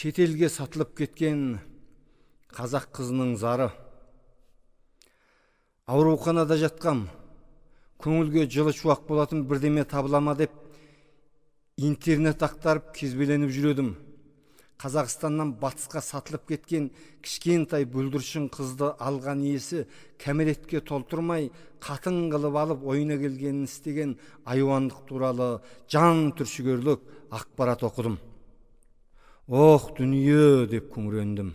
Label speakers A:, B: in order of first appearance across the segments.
A: Шет елге сатылып кеткен қазақ қызының зары. Ауруханада жатқам, көңілге жылы шуақ болатын бірдеме табылама деп интернет ақтарып кезбеленіп жүредім. Қазақстаннан батысқа сатылып кеткен кішкентай бүлдіршін қызды алған иесі кәмелетке толтырмай қатын қылып алып ойына келгенін істеген айуандық туралы жан түршігерлік ақпарат оқыдым. Ох, дүние деп күңірендім.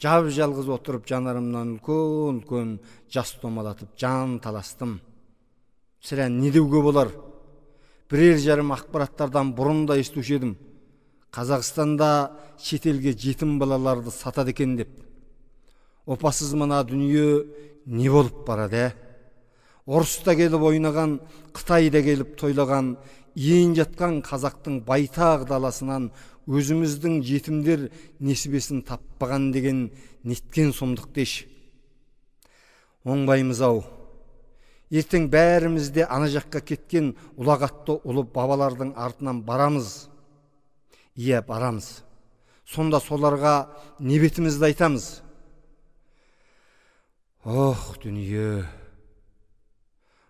A: Жап-жалғыз отырып жанарымнан үлкен жас домалатып жан таластым. Сірә не деуге болар? Бірер жарым ақпараттардан бұрын да естуші едім. Қазақстанда шетелге жетім балаларды сатады екен деп. Опасыз мына дүние не болып барады? Орыста келіп ойнаған, Қытайда келіп тойлаған, ең жатқан қазақтың байтақ даласынан өзіміздің жетімдер несібесін таппаған деген неткен сұмдық деш. Оңбаймыз ау. Ертең бәріміз де ана жаққа кеткен ұлағатты ұлы бабалардың артынан барамыз. Иә, барамыз. Сонда соларға не бетімізді айтамыз? Ох, дүние.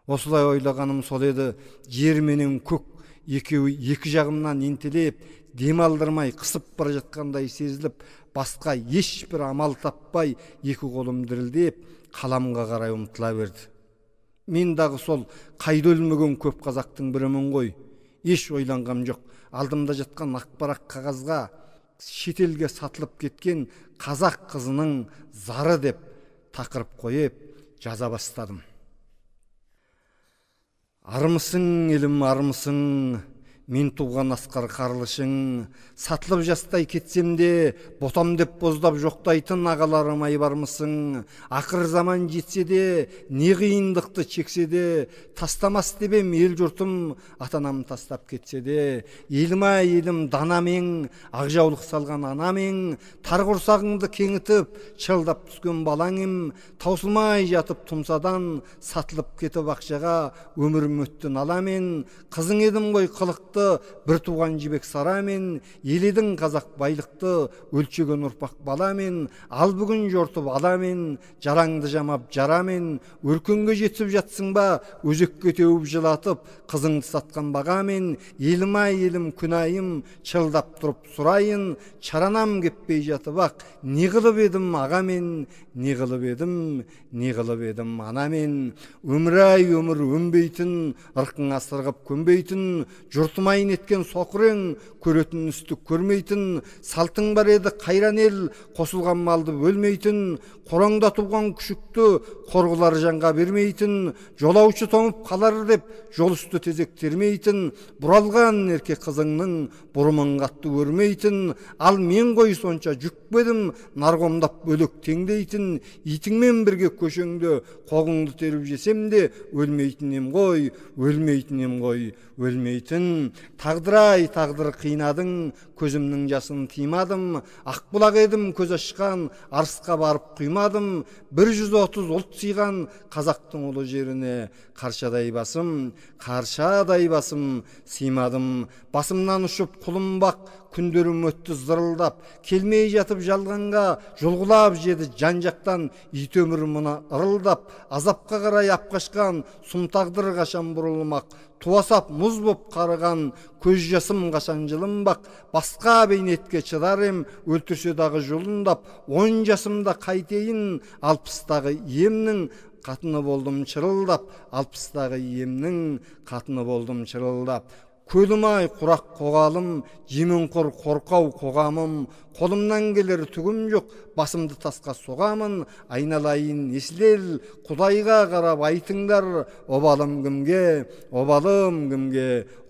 A: Осылай ойлағаным сол еді, жер менен көк екеуі екі жағымнан ентелеп, дем алдырмай қысып бара жатқандай сезіліп, басқа ешбір амал таппай, екі қолым дірілдеп, қаламға қарай ұмтыла берді. Мен дағы сол қайда өлмеген көп қазақтың бірімін ғой. Еш ойланғам жоқ. Алдымда жатқан ақпарат қағазға шетелге сатылып кеткен қазақ қызының зары деп тақырып қойып жаза бастадым. Армысың, елім, армысың, мен туған асқар қарлышың, сатылып жастай кетсем де, ботам деп боздап жоқтайтын ағаларым айбармысың, ақыр заман жетсе де, не қиындықты чексе де, тастамас дебем ел жұртым, атанам тастап кетсе де, еліма елім данамен, ақжаулық салған анамен, тар құрсағыңды кеңітіп, шылдап түскен балаңым, таусылмай жатып тұмсадан, сатылып кетіп ақшаға, өмірім өтті наламен, қызың едім ғой қылықты, бір туған жібек сарамен, еледің қазақ байлықты, өлчеген ұрпақ баламен, ал бүгін жортып аламен, жараңды жамап жарамен, өркенге жетіп жатсың ба, өзекке теуіп жылатып, қызыңды сатқан бағамен, елім-ай елім күнайым, чылдап тұрып сұрайын, чаранам кеппей жатып ақ, не қылып едім ағамен, не қылып едім анамен, өмір-ай өмір өнбейтін, ырқыңа сырғып көнбейтін, жұртымай неткен соқырың, көретін үсті көрмейтін, салтың бар еді қайран ел, қосылған малды бөлмейтін, қораңда туған күшікті қорғылар жанға бермейтін, жолаушы тоңып қалар деп жол үсті тезек термейтін, бұралған еркек қызыңның бұрымын қатты өрмейтін, ал мен ғой сонша жүкпедім, нарғомдап бөлек теңдейтін, итіңмен бірге көшеңді қоғыңды теріп жесем де, өлмейтінем ғой, өлмейтін. Тағдыр-ай, тағдыр қинадың, көзімнің жасын тыймадым, ақбұлақ едім көз ашқан, арысқа барып құймадым, 130 ұлт сыйған қазақтың ұлы жеріне қаршадай басым сыймадым. Басымнан ұшып құлым бақ, күндерім өтті зырылдап, келмей жатып жалғанға жолғылап жеді жан жақтан, ит өмір мұна ырылдап, азапқа қарай апқашқан, сұм тағдыр қашан бұрылмақ, туасап мұз боп қарыған, көз жасым қашан жылынбақ, басқа бейнетке шыдарым, өлтірсе дағы жолындап, 10 жасымда қайтейін, 60-тағы емнің қатыны болдым шырылдап, Көлім-ай құрақ қоғалым, жеменқор қорқау қоғамым, қолымнан келер түгім жоқ, басымды тасқа соғамын, айналайын есілел, Құдайға қарап айтыңдар, обалым кімге,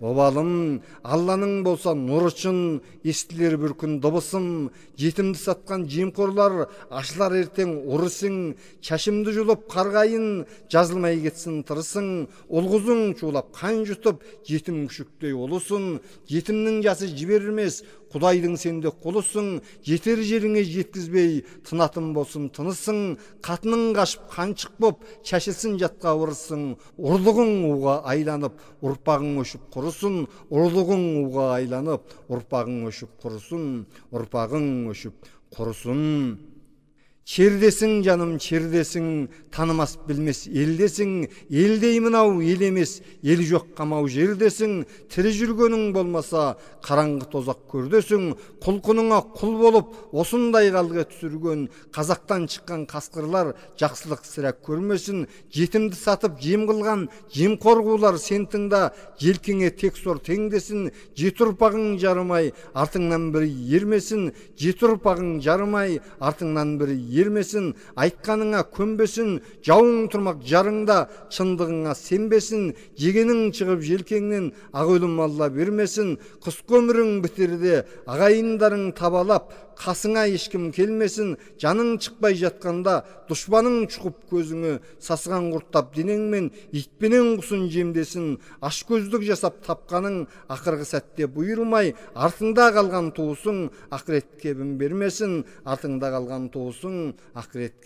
A: обалым, Алланың болса нұр үшін, естілер бір күн дыбысым, жетімді сатқан жемқорлар, ашылар ертең ұрысың, шашымды жұлып қарғайын, жазылмай кетсін тырысың, ұлғызың чулап қан жұтып, жетім күшікті олысын, жетімнің жасы жібермес, Құдайдың сенде құлысың, жетер жериңе жеткизбей тынатын болсун тынысың, катының кашып канчык боп чашылсын жатка ырысың, урлугуң уга айланып урпагың өшүп курусун, урлугуң уга айланып урпагың өшүп курусун, урпагың өшүп курусун. Чердесің жаным чердесің, танымас білмес елдесің, елдеймін ау ел емес, ел жоқ қамау жердесің, тірі жүргенің болмаса, қараңғы тозақ көрдесің, құлқыныңа құл болып, осындай қалға түсірген, қазақтан шыққан қасқырлар жақсылық сірә көрмесін, жетімді сатып жем қылған, жем қорғулар сен тыңда, желкеңе тек сор теңдесін, жеті ұрпағың жарымай, артыңнан бірі ермесін, жеті ұрпағың жарымай, артыңнан бірі ермесін, айтқаныңа көнбесін, жауың тұрмақ жарыңда, шындығыңа сенбесін, жегенің шығып желкеңнен, ақ өлім алла бермесін, қыс көмірің бітерде, ағайындарың табалап, қасыңа ешкім келмесін, жаның шықпай жатқанда, дұшпаның шұқып көзіңі, сасыған құрттап денеңмен, итпенен құсын жемдесін, ашкөздік жасап тапқаның, ақырғы сәтте бұйырмай, артыңда қалған туысың, ақырет кебін бермесін, артыңда қалған туысың, ақырет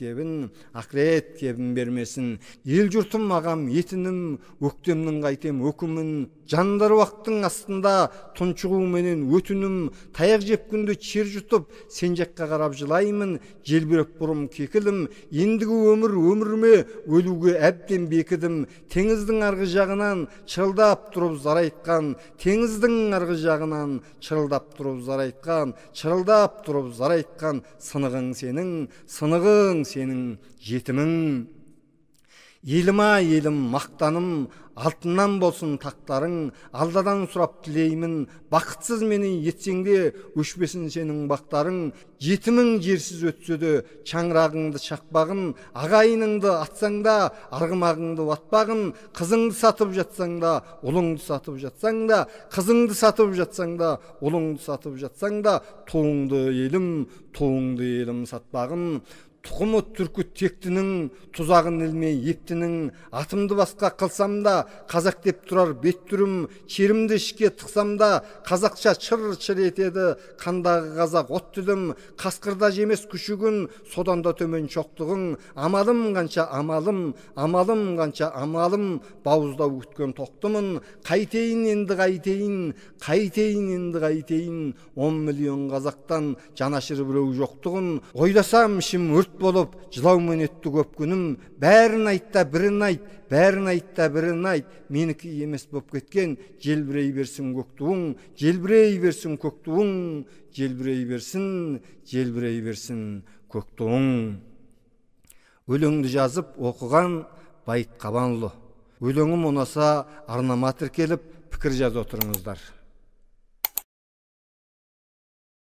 A: кебін бермесін. Ел жұртым ағам етінім, өктемнің қайтем өкімін, жандар уақыттың астында, тұншығу менен өтінім, таяқ жеп күнді чер жұтып, сен жаққа қарап жылаймын, желбіреп бұрым кекілім, ендігі өміріме өлуге әбден бекідім, теңіздің арғы жағынан шырылдап тұрып зар айтқан, теңіздің арғы жағынан шырылдап тұрып зар айтқан, сынығың сенің жетімің. Еліма елім мақтаным, алтыннан болсын тақтарың, алдадан сұрап тілеймін, бақытсыз мені етсеңде өшпесін сенің бақтарың, жетімің жерсіз өтсе де шаңырағыңды шақпағын, ағайыныңды атсаңда, арғымағыңды ватпағын, қызыңды сатып жатсаңда, ұлыңды сатып жатсаңда, қызыңды сатып жатсаңда, ұлыңды сатып жатсаңда, туыңды елім сатпағын. Тұқымы түркі тектінің, тұзағын ілмей ептінің, атымды басқа қылсамда, қазақ деп тұрар бет түрім, черімді ішке тықсамда, қазақша чыр-чыр етеді, қандағы қазақ от түдім, қасқырда жемес күшігін, содан да төмен шоқтығың, амалым қанша амалым, бауызда өткен тоқтымын, қайтейін енді қайтейін, 10 миллион қазақтан жанашыр біреу жоқтығын, ойласам ішім өрт болып, жылаумен өтті көп күнім, бәрін айтта бірін айт, менікі емес боп кеткен, желбірей берсін көктуың. Өлеңді жазып оқыған Байыт Қабанұлы. Өлеңім ұнаса арнама тіркеліп пікір жазып отырыңыздар.